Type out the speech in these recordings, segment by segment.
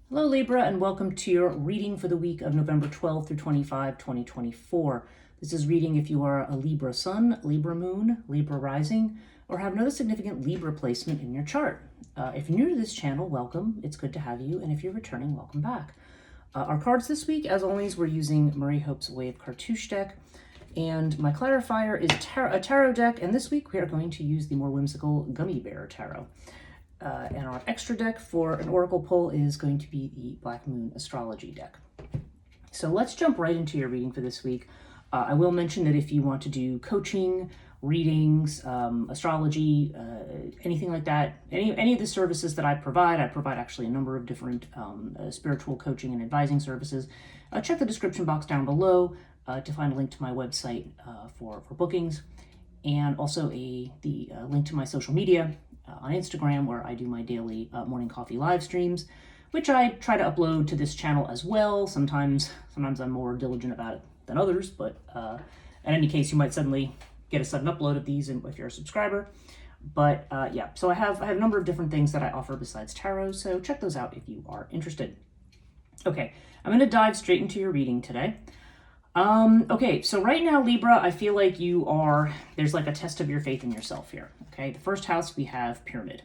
Hello Libra, and welcome to your reading for the week of November 12th through 25, 2024. This is reading if you are a Libra Sun, Libra Moon, Libra Rising, or have another significant Libra placement in your chart. If you're new to this channel, welcome. It's good to have you, and if you're returning, welcome back. Our cards this week, as always, we're using Murray Hope's Wave Cartouche deck, and my clarifier is a tarot deck, and this week we are going to use the more whimsical Gummy Bear Tarot. And our extra deck for an oracle pull is going to be the Black Moon Astrology deck. So let's jump right into your reading for this week. I will mention that if you want to do coaching, readings, astrology, anything like that, any of the services that I provide actually a number of different spiritual coaching and advising services. Check the description box down below to find a link to my website for bookings, and also the link to my social media on Instagram, where I do my daily morning coffee live streams, which I try to upload to this channel as well. Sometimes I'm more diligent about it than others, but in any case, you might suddenly get a sudden upload of these if you're a subscriber. But yeah, so I have a number of different things that I offer besides tarot, so check those out if you are interested. Okay, I'm going to dive straight into your reading today. Okay, so right now, Libra, I feel like there's like a test of your faith in yourself here, okay? The first house, we have Pyramid.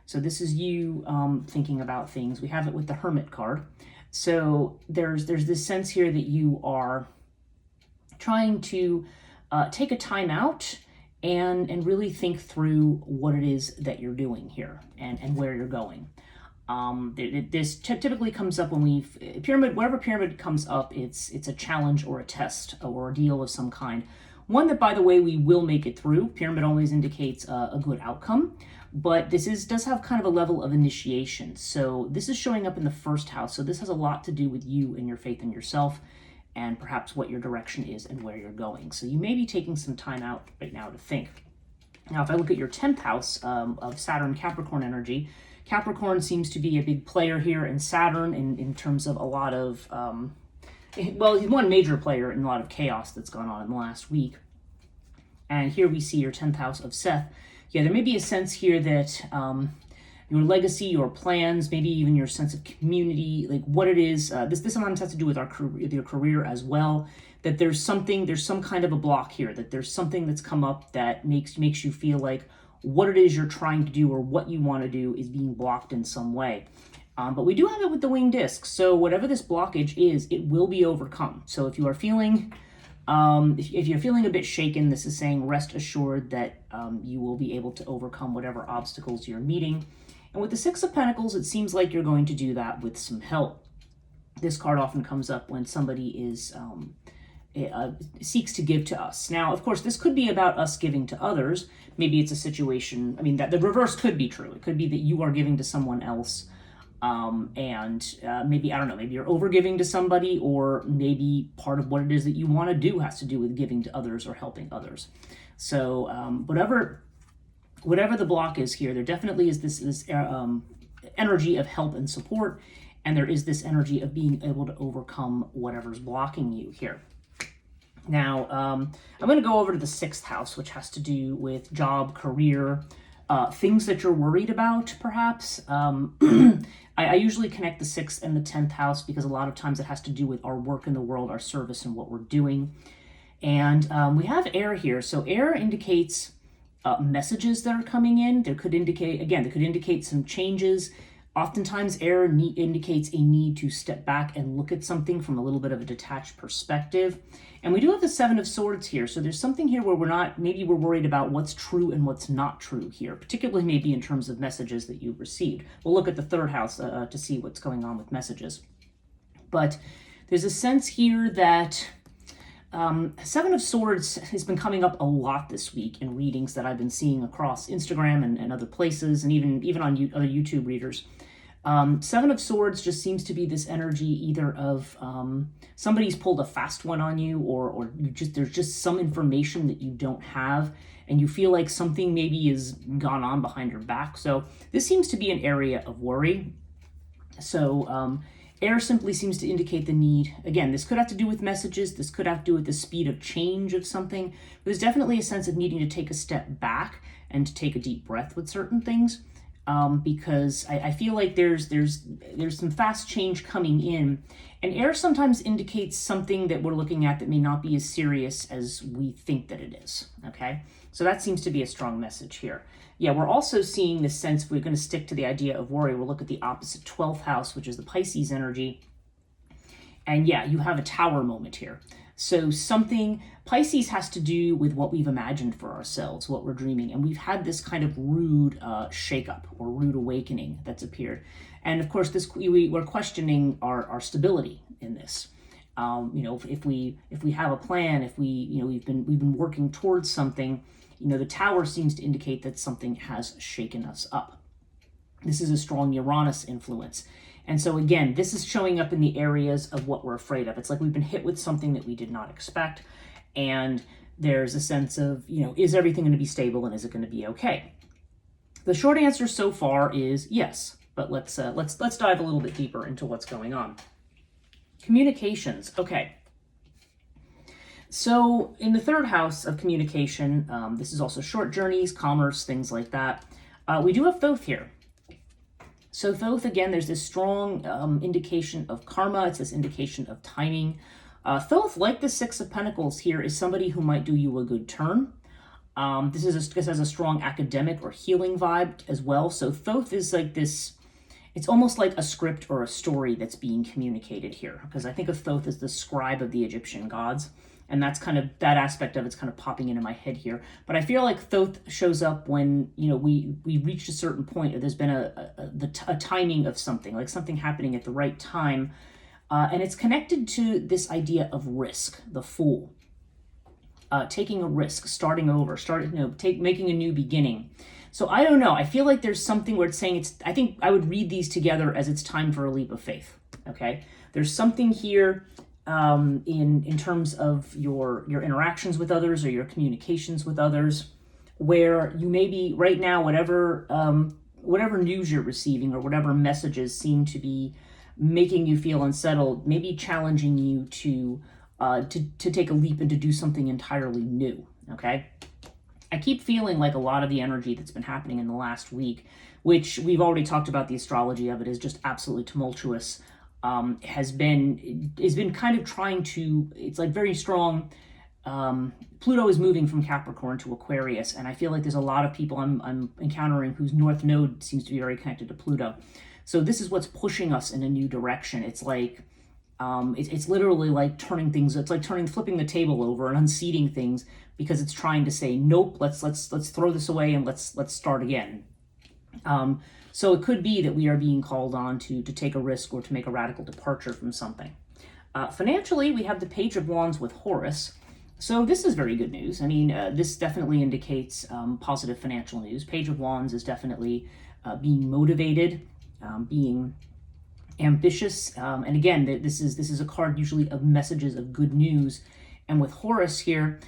So this is you thinking about things. We have it with the Hermit card. So there's this sense here that you are trying to take a time out and really think through what it is that you're doing here and where you're going. This typically comes up when wherever pyramid comes up, it's a challenge or a test or a deal of some kind. One that, by the way, we will make it through. Pyramid always indicates a good outcome, but this does have kind of a level of initiation. So this is showing up in the first house. So this has a lot to do with you and your faith in yourself, and perhaps what your direction is and where you're going. So you may be taking some time out right now to think. Now, if I look at your 10th house of Saturn Capricorn energy, Capricorn seems to be a big player here, and Saturn in terms of a lot of, well, he's one major player in a lot of chaos that's gone on in the last week. And here we see your 10th house of Seth. Yeah, there may be a sense here that your legacy, your plans, maybe even your sense of community, like what it is, this sometimes has to do with your career as well, that there's some kind of a block here, that there's something that's come up that makes you feel like what it is you're trying to do or what you want to do is being blocked in some way. But we do have it with the winged disc. So whatever this blockage is, it will be overcome. So if you are feeling, if you're feeling a bit shaken, this is saying rest assured that you will be able to overcome whatever obstacles you're meeting. And with the Six of Pentacles, it seems like you're going to do that with some help. This card often comes up when somebody seeks to give to us. Now, of course, this could be about us giving to others. Maybe it's a situation, that the reverse could be true. It could be that you are giving to someone else, maybe, I don't know, maybe you're over giving to somebody, or maybe part of what it is that you want to do has to do with giving to others or helping others. So whatever the block is here, there definitely is this energy of help and support, and there is this energy of being able to overcome whatever's blocking you here. Now, I'm going to go over to the 6th house, which has to do with job, career, things that you're worried about, perhaps. I usually connect the 6th and the 10th house because a lot of times it has to do with our work in the world, our service, and what we're doing. And we have air here. So air indicates messages that are coming in. There could indicate some changes. Oftentimes, air indicates a need to step back and look at something from a little bit of a detached perspective. And we do have the 7 of Swords here. So there's something here where maybe we're worried about what's true and what's not true here, particularly maybe in terms of messages that you've received. We'll look at the 3rd house to see what's going on with messages. But there's a sense here that 7 of Swords has been coming up a lot this week in readings that I've been seeing across Instagram and other places, and even on other YouTube readers. 7 of Swords just seems to be this energy either of somebody's pulled a fast one on you, or there's just some information that you don't have, and you feel like something maybe has gone on behind your back. So this seems to be an area of worry. So air simply seems to indicate the need. Again, this could have to do with messages. This could have to do with the speed of change of something. But there's definitely a sense of needing to take a step back and to take a deep breath with certain things. because I feel like there's some fast change coming in, and air sometimes indicates something that we're looking at that may not be as serious as we think that it is. Okay, so that seems to be a strong message here. Yeah, we're also seeing this sense, if we're going to stick to the idea of worry, we'll look at the opposite 12th house, which is the Pisces energy. And yeah, you have a tower moment here. So something, Pisces has to do with what we've imagined for ourselves, what we're dreaming. And we've had this kind of rude shakeup or rude awakening that's appeared. And of course, we're questioning our stability in this. If we have a plan, if we've been working towards something, the tower seems to indicate that something has shaken us up. This is a strong Uranus influence. And so again, this is showing up in the areas of what we're afraid of. It's like we've been hit with something that we did not expect. And there's a sense of, is everything going to be stable and is it going to be okay? The short answer so far is yes, but let's dive a little bit deeper into what's going on. Communications. Okay. So in the third house of communication, this is also short journeys, commerce, things like that. We do have Thoth here. So Thoth, again, there's this strong indication of karma. It's this indication of timing. Thoth, like the Six of Pentacles here, is somebody who might do you a good turn. This has a strong academic or healing vibe as well. So Thoth is like this, it's almost like a script or a story that's being communicated here, because I think of Thoth as the scribe of the Egyptian gods. And that's kind of, that aspect of it's kind of popping into my head here. But I feel like Thoth shows up when, we reached a certain point, or there's been a timing of something, like something happening at the right time. And it's connected to this idea of risk, the Fool. Taking a risk, starting over, making a new beginning. So I don't know. I feel like there's something where it's saying I think I would read these together as it's time for a leap of faith. Okay? There's something here in terms of your interactions with others or your communications with others, where you may be right now, whatever news you're receiving or whatever messages seem to be making you feel unsettled, maybe challenging you to take a leap and to do something entirely new. Okay, I keep feeling like a lot of the energy that's been happening in the last week, which we've already talked about, the astrology of it is just absolutely tumultuous. Has been kind of trying to, it's like very strong. Pluto is moving from Capricorn to Aquarius, and I feel like there's a lot of people I'm encountering whose North Node seems to be very connected to Pluto. So this is what's pushing us in a new direction. It's like, it's literally like turning things, it's like flipping the table over and unseating things, because it's trying to say, nope, let's throw this away and let's start again. So it could be that we are being called on to take a risk or to make a radical departure from something. Financially, we have the Page of Wands with Horus. So this is very good news. I mean, this definitely indicates positive financial news. Page of Wands is definitely being motivated, being ambitious. And again, this is a card usually of messages of good news. And with Horus here,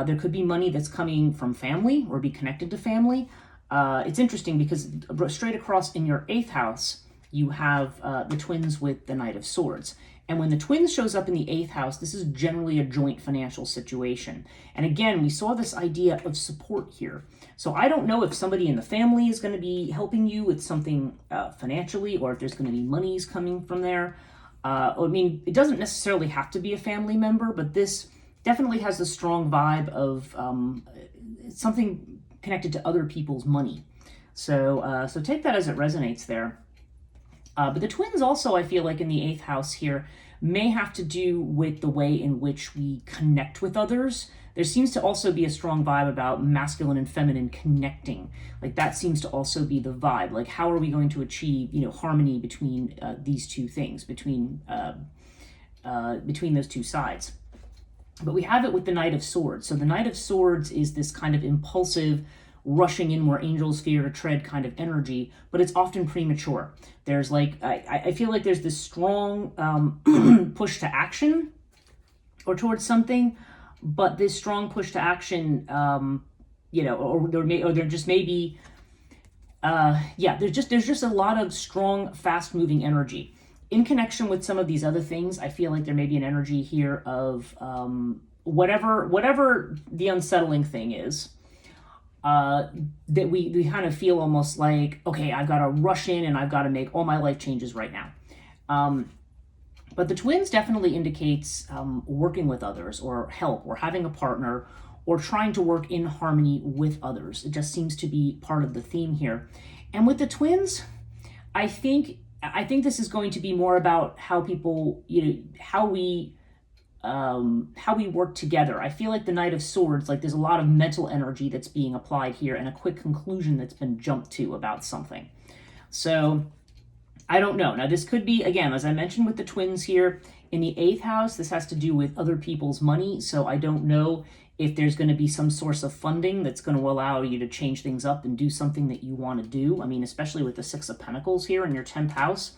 there could be money that's coming from family or be connected to family. It's interesting because straight across in your 8th house, you have the twins with the Knight of Swords. And when the twins shows up in the 8th house, this is generally a joint financial situation. And again, we saw this idea of support here. So I don't know if somebody in the family is going to be helping you with something financially, or if there's going to be monies coming from there. I mean, it doesn't necessarily have to be a family member, but this definitely has a strong vibe of something connected to other people's money. So take that as it resonates there. But the twins also, I feel like in the 8th house here, may have to do with the way in which we connect with others. There seems to also be a strong vibe about masculine and feminine connecting. Like that seems to also be the vibe. Like how are we going to achieve, harmony between these two things, between those two sides? But we have it with the Knight of Swords. So the Knight of Swords is this kind of impulsive, rushing in where angels fear to tread kind of energy, but it's often premature. There's like, I feel like there's this strong push to action or towards something, but this strong push to action, there's just a lot of strong, fast moving energy. In connection with some of these other things, I feel like there may be an energy here of whatever the unsettling thing is. that we kind of feel almost like, okay, I've got to rush in and I've got to make all my life changes right now. But the twins definitely indicates working with others or help or having a partner or trying to work in harmony with others. It just seems to be part of the theme here. And with the twins, I think this is going to be more about how people, how we work together. I feel like the Knight of Swords, like there's a lot of mental energy that's being applied here and a quick conclusion that's been jumped to about something. So I don't know. Now this could be, again, as I mentioned with the twins here, in the 8th house, this has to do with other people's money. So I don't know if there's going to be some source of funding that's going to allow you to change things up and do something that you want to do. I mean, especially with the 6 of Pentacles here in your 10th house.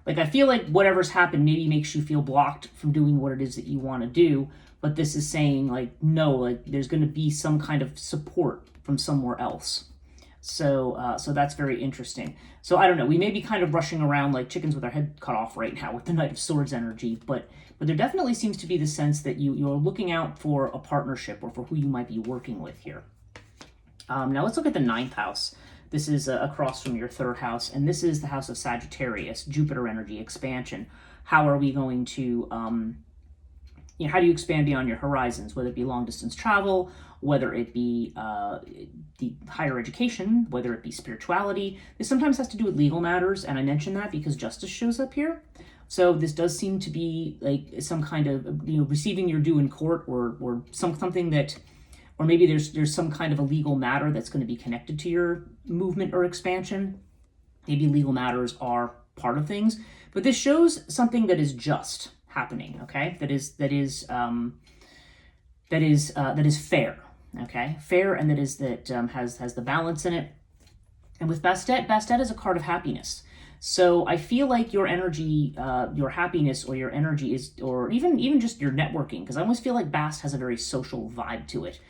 Like, I feel like whatever's happened maybe makes you feel blocked from doing what it is that you want to do. But this is saying, like, no, like, there's going to be some kind of support from somewhere else. So that's very interesting. So I don't know. We may be kind of rushing around like chickens with our head cut off right now with the Knight of Swords energy. But there definitely seems to be the sense that you're looking out for a partnership or for who you might be working with here. Now let's look at the 9th house. This is across from your 3rd house, and this is the house of Sagittarius, Jupiter energy, expansion. How are we going to, how do you expand beyond your horizons, whether it be long distance travel, whether it be the higher education, whether it be spirituality. This sometimes has to do with legal matters, and I mention that because justice shows up here. So this does seem to be like some kind of, receiving your due in court or something that, or maybe there's some kind of a legal matter that's going to be connected to your movement or expansion. Maybe legal matters are part of things, but this shows something that is just happening. Okay, that is fair. Okay, fair, and that has the balance in it. And with Bastet is a card of happiness. So I feel like your energy, your happiness, or your energy is, or even just your networking, because I almost feel like Bast has a very social vibe to it.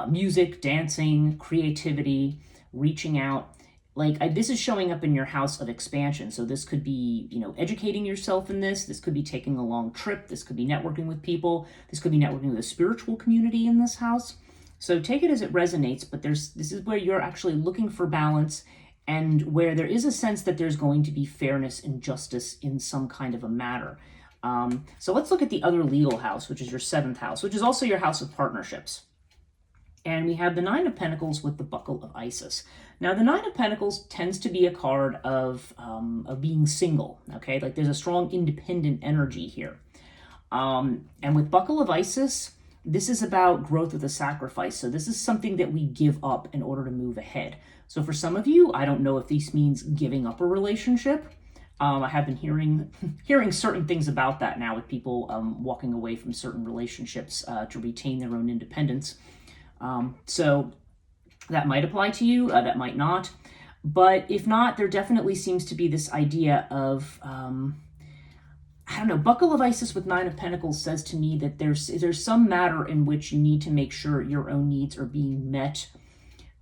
Music, dancing, creativity, reaching out. Like this is showing up in your house of expansion. So this could be, educating yourself in this. This could be taking a long trip. This could be networking with people. This could be networking with a spiritual community in this house. So take it as it resonates, but this is where you're actually looking for balance and where there is a sense that there's going to be fairness and justice in some kind of a matter. So let's look at the other legal house, which is your 7th house, which is also your house of partnerships. And we have the 9 of Pentacles with the Buckle of Isis. Now, the 9 of Pentacles tends to be a card of being single, okay? Like there's a strong independent energy here. And with Buckle of Isis, this is about growth with a sacrifice. So this is something that we give up in order to move ahead. So for some of you, I don't know if this means giving up a relationship. I have been hearing certain things about that now with people walking away from certain relationships to retain their own independence. So that might apply to you, that might not. But if not, there definitely seems to be this idea of, I don't know, Buckle of Isis with 9 of Pentacles says to me that there's some matter in which you need to make sure your own needs are being met,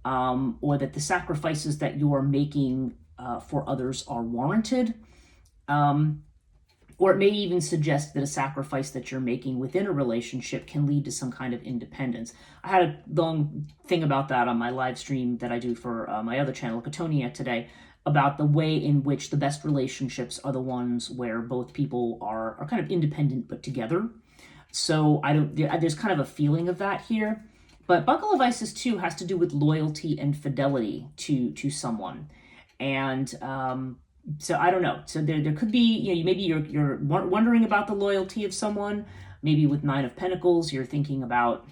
or that the sacrifices that you are making for others are warranted. Or it may even suggest that a sacrifice that you're making within a relationship can lead to some kind of independence. I had a long thing about that on my live stream that I do for my other channel, Chthonia, today, about the way in which the best relationships are the ones where both people are kind of independent but together. So there's kind of a feeling of that here. But Buckle of Isis too has to do with loyalty and fidelity to someone. And so I don't know. So there could be, maybe you're wondering about the loyalty of someone. Maybe with 9 of Pentacles, you're thinking about,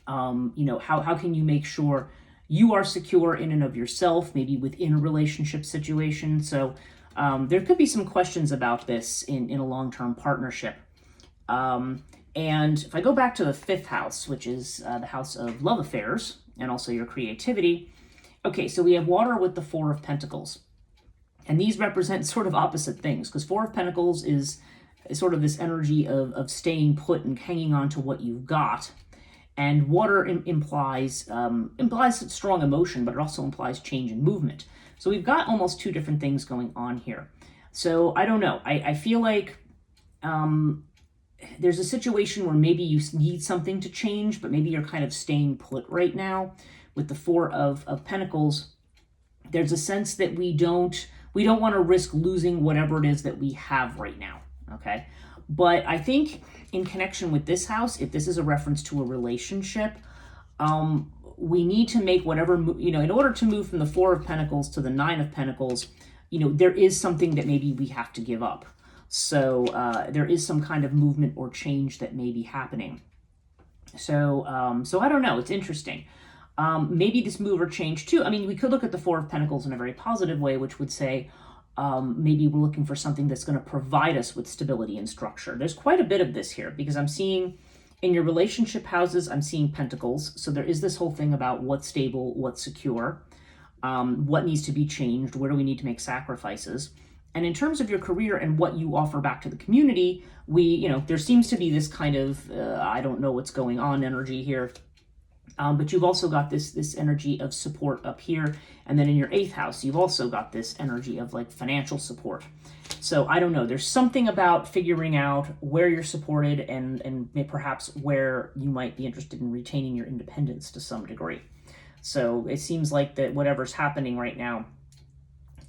how can you make sure you are secure in and of yourself, maybe within a relationship situation. So there could be some questions about this in a long-term partnership. And if I go back to the 5th house, which is the house of love affairs and also your creativity. Okay, so we have water with the 4 of Pentacles. And these represent sort of opposite things, because 4 of Pentacles is sort of this energy of staying put and hanging on to what you've got. And water implies strong emotion, but it also implies change and movement. So we've got almost 2 different things going on here. So I don't know. I feel like there's a situation where maybe you need something to change, but maybe you're kind of staying put right now. with the Four of Pentacles, there's a sense that we don't want to risk losing whatever it is that we have right now, okay? But I think in connection with this house, if this is a reference to a relationship, we need to make whatever, in order to move from the Four of Pentacles to the Nine of Pentacles, there is something that maybe we have to give up. So there is some kind of movement or change that may be happening. So I don't know. It's interesting. Maybe this move or change too. I mean, we could look at the Four of Pentacles in a very positive way, which would say maybe we're looking for something that's going to provide us with stability and structure. There's quite a bit of this here because I'm seeing in your relationship houses, I'm seeing Pentacles. So there is this whole thing about what's stable, what's secure, what needs to be changed, where do we need to make sacrifices. And in terms of your career and what you offer back to the community, there seems to be this kind of, I don't know what's going on energy here. But you've also got this energy of support up here. And then in your 8th house, you've also got this energy of like financial support. So I don't know. There's something about figuring out where you're supported and perhaps where you might be interested in retaining your independence to some degree. So it seems like that whatever's happening right now,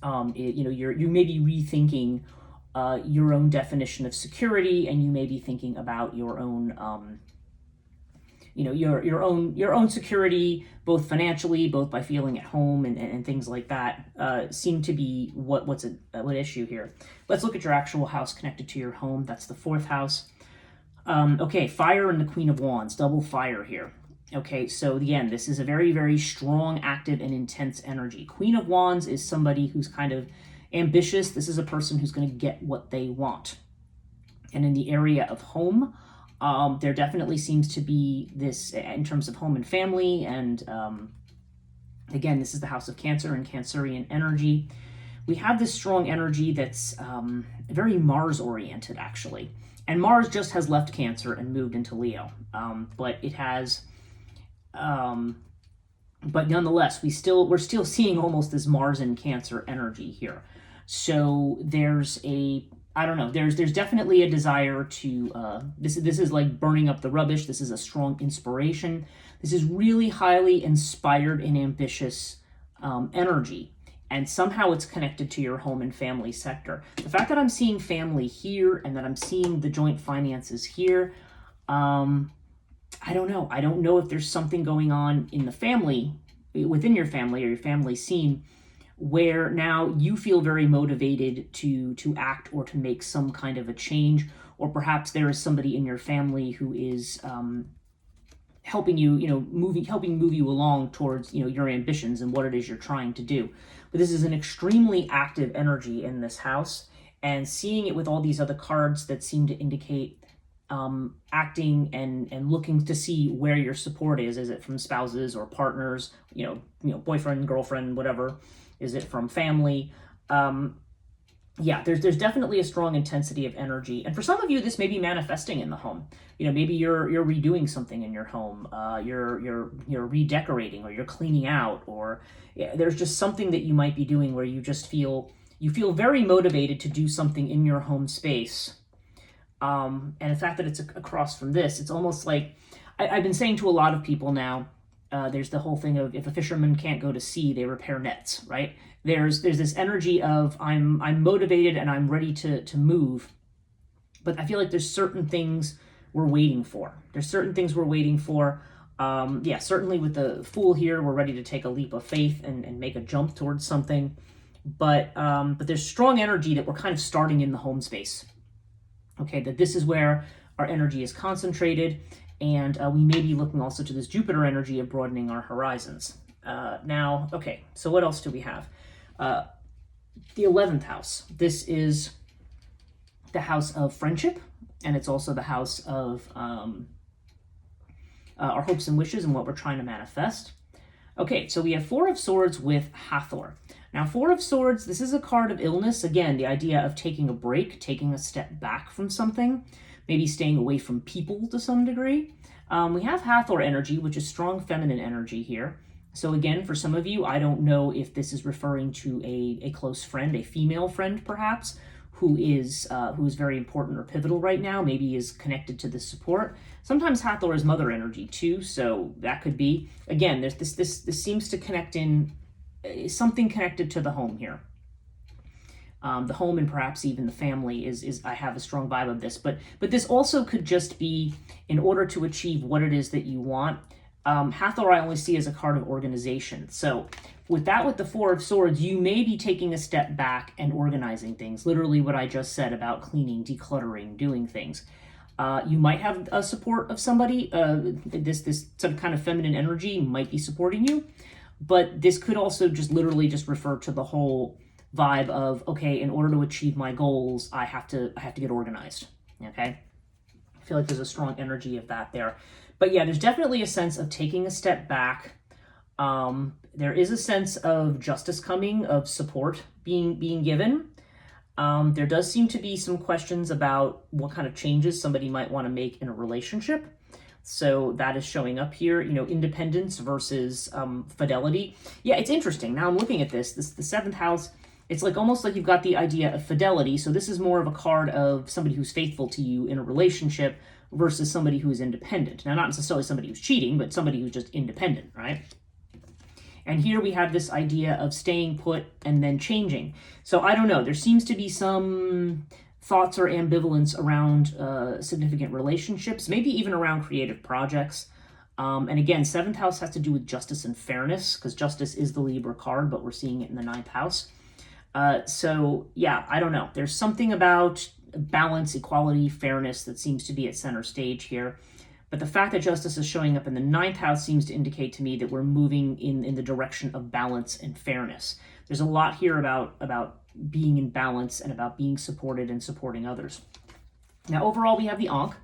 you may be rethinking your own definition of security, and you may be thinking about your own, your own security, both financially, both by feeling at home and things like that. Seem to be what issue here. Let's look at your actual house connected to your home. That's the 4th house. Okay, fire and the Queen of Wands, double fire here. Okay, so again, this is a very, very strong, active, and intense energy. Queen of Wands is somebody who's kind of ambitious. This is a person who's going to get what they want. And in the area of home, there definitely seems to be this in terms of home and family. And again, this is the house of Cancer and Cancerian energy. We have this strong energy that's very Mars-oriented, actually. And Mars just has left Cancer and moved into Leo. But it has... but nonetheless, we're still seeing almost this Mars and Cancer energy here. So there's there's definitely a desire to, this is like burning up the rubbish. This is a strong inspiration. This is really highly inspired and ambitious energy. And somehow it's connected to your home and family sector. The fact that I'm seeing family here and that I'm seeing the joint finances here, I don't know. I don't know if there's something going on in the family, within your family or your family scene, where now you feel very motivated to act or to make some kind of a change, or perhaps there is somebody in your family who is helping you, helping move you along towards, your ambitions and what it is you're trying to do. But this is an extremely active energy in this house, and seeing it with all these other cards that seem to indicate acting and looking to see where your support is. Is it from spouses or partners, boyfriend, girlfriend, whatever? Is it from family? Yeah, there's definitely a strong intensity of energy. And for some of you, this may be manifesting in the home. Maybe you're redoing something in your home. You're redecorating, or you're cleaning out, or there's just something that you might be doing where you just feel very motivated to do something in your home space. And the fact that it's across from this, it's almost like, I've been saying to a lot of people now, there's the whole thing of if a fisherman can't go to sea, they repair nets, right? There's this energy of I'm motivated and I'm ready to move, but I feel like there's certain things we're waiting for. Yeah, certainly with the Fool here, we're ready to take a leap of faith and make a jump towards something, but there's strong energy that we're kind of starting in the home space. Okay, that this is where our energy is concentrated, and we may be looking also to this Jupiter energy of broadening our horizons. Now, okay, so what else do we have? The 11th house. This is the house of friendship, and it's also the house of our hopes and wishes and what we're trying to manifest. Okay, so we have Four of Swords with Hathor. Now, Four of Swords, this is a card of illness. Again, the idea of taking a break, taking a step back from something, maybe staying away from people to some degree. We have Hathor energy, which is strong feminine energy here. So again, for some of you, I don't know if this is referring to a close friend, a female friend perhaps, who is very important or pivotal right now, maybe is connected to this support. Sometimes Hathor is mother energy too, so that could be, again, there's this seems to connect in something connected to the home here. The home and perhaps even the family is I have a strong vibe of this, but this also could just be in order to achieve what it is that you want. Hathor I only see as a card of organization. So with the Four of Swords, you may be taking a step back and organizing things. Literally what I just said about cleaning, decluttering, doing things. You might have a support of somebody. This some kind of feminine energy might be supporting you, but this could also just literally just refer to the whole vibe of, okay, in order to achieve my goals, I have to get organized. Okay, I feel like there's a strong energy of that there. But yeah, there's definitely a sense of taking a step back. There is a sense of justice coming, of support being given. There does seem to be some questions about what kind of changes somebody might want to make in a relationship. So that is showing up here, independence versus fidelity. Yeah, it's interesting. Now I'm looking at this the seventh house. It's like almost like you've got the idea of fidelity. So this is more of a card of somebody who's faithful to you in a relationship versus somebody who is independent. Now, not necessarily somebody who's cheating, but somebody who's just independent, right? And here we have this idea of staying put and then changing. So I don't know. There seems to be some thoughts or ambivalence around significant relationships, maybe even around creative projects. And again, seventh house has to do with justice and fairness, because justice is the Libra card, but we're seeing it in the ninth house. So yeah, I don't know. There's something about balance, equality, fairness that seems to be at center stage here. But the fact that justice is showing up in the ninth house seems to indicate to me that we're moving in the direction of balance and fairness. There's a lot here about being in balance and about being supported and supporting others. Now, overall, we have the Ankh.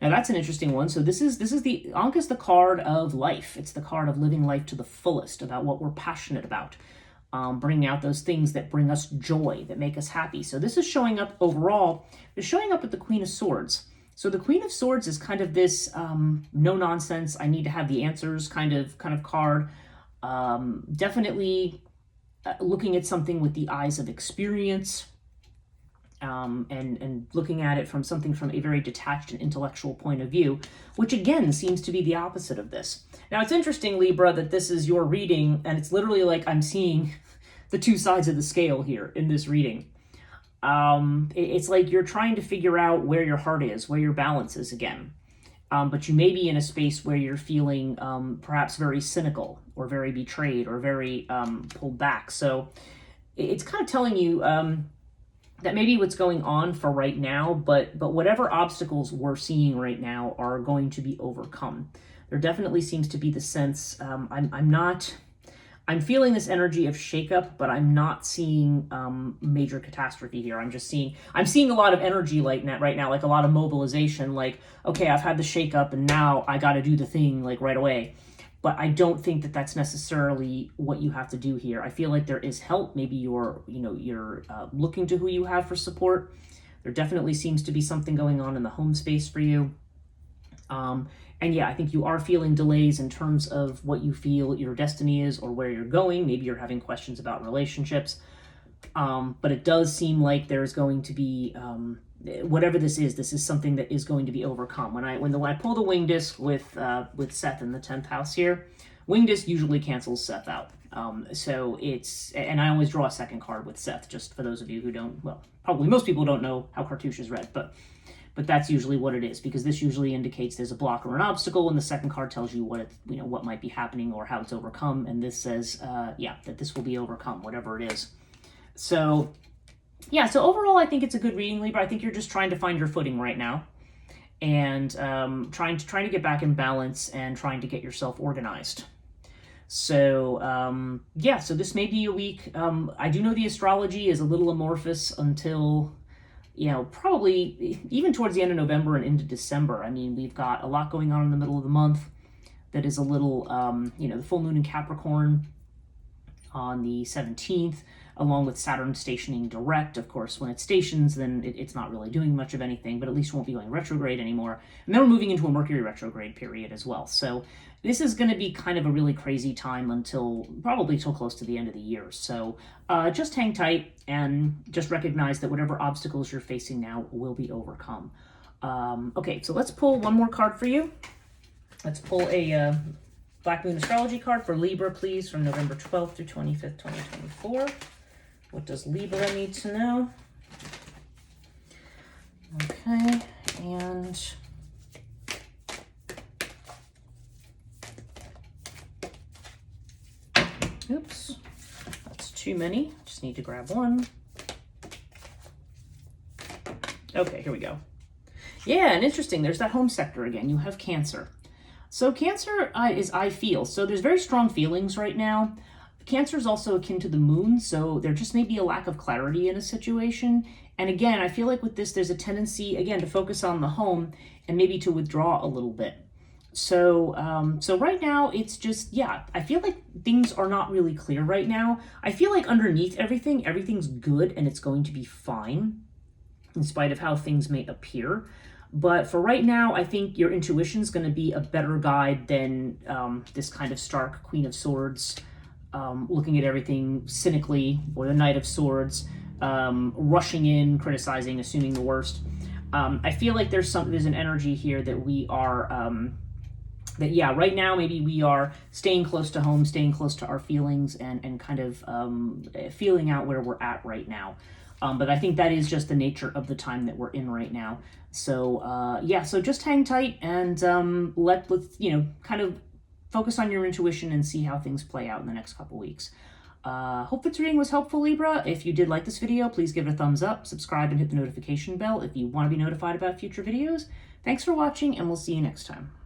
Now, that's an interesting one. So this is the Ankh is the card of life. It's the card of living life to the fullest, about what we're passionate about. Bringing out those things that bring us joy, that make us happy. So this is showing up overall. It's showing up with the Queen of Swords. So the Queen of Swords is kind of this no nonsense, I need to have the answers kind of card. Definitely looking at something with the eyes of experience, and looking at it from a very detached and intellectual point of view, which again seems to be the opposite of this. Now, it's interesting, Libra, that this is your reading, and it's literally like I'm seeing the two sides of the scale here in this reading. It's like you're trying to figure out where your heart is, where your balance is again. But you may be in a space where you're feeling perhaps very cynical or very betrayed or very pulled back. So it's kind of telling you that maybe what's going on for right now, but whatever obstacles we're seeing right now are going to be overcome. There definitely seems to be the sense, I'm feeling this energy of shakeup, but I'm not seeing major catastrophe here. I'm seeing a lot of energy right now, like a lot of mobilization, like, okay, I've had the shakeup and now I got to do the thing like right away. But I don't think that that's necessarily what you have to do here. I feel like there is help. Maybe you're looking to who you have for support. There definitely seems to be something going on in the home space for you. And yeah, I think you are feeling delays in terms of what you feel your destiny is or where you're going. Maybe you're having questions about relationships. But it does seem like there's going to be, whatever this is something that is going to be overcome. When I pull the wing disc with Seth in the 10th house here, wing disc usually cancels Seth out. So and I always draw a second card with Seth, just for those of you who don't, well, probably most people don't know how Cartouche is read, but that's usually what it is, because this usually indicates there's a block or an obstacle, and the second card tells you what might be happening or how it's overcome, and this says, that this will be overcome, whatever it is. So, yeah, so overall, I think it's a good reading, Libra. I think you're just trying to find your footing right now, and trying to get back in balance and trying to get yourself organized. So, so this may be a week. I do know the astrology is a little amorphous until, probably even towards the end of November and into December. I mean, we've got a lot going on in the middle of the month that is a little, the full moon in Capricorn on the 17th. along with Saturn stationing direct. Of course, when it stations, then it's not really doing much of anything, but at least won't be going retrograde anymore. And then we're moving into a Mercury retrograde period as well. So this is going to be kind of a really crazy time until probably till close to the end of the year. So just hang tight and just recognize that whatever obstacles you're facing now will be overcome. Okay, so let's pull one more card for you. Let's pull a Black Moon Astrology card for Libra, please, from November 12th through 25th, 2024. What does Libra need to know? Okay, and oops, that's too many. Just need to grab one. Okay, here we go. Yeah, and interesting, there's that home sector again. You have Cancer. So Cancer is I feel. So there's very strong feelings right now. Cancer is also akin to the moon, so there just may be a lack of clarity in a situation. And again, I feel like with this, there's a tendency, again, to focus on the home and maybe to withdraw a little bit. So, so right now it's just, yeah, I feel like things are not really clear right now. I feel like underneath everything, everything's good and it's going to be fine in spite of how things may appear. But for right now, I think your intuition is going to be a better guide than this kind of stark Queen of Swords, looking at everything cynically, or the Knight of Swords, rushing in, criticizing, assuming the worst. I feel like there's an energy here that we are, that yeah, right now maybe we are staying close to home, staying close to our feelings, and kind of feeling out where we're at right now. But I think that is just the nature of the time that we're in right now. So yeah, so just hang tight and let's kind of focus on your intuition and see how things play out in the next couple weeks. Hope this reading was helpful, Libra. If you did like this video, please give it a thumbs up, subscribe, and hit the notification bell if you want to be notified about future videos. Thanks for watching, and we'll see you next time.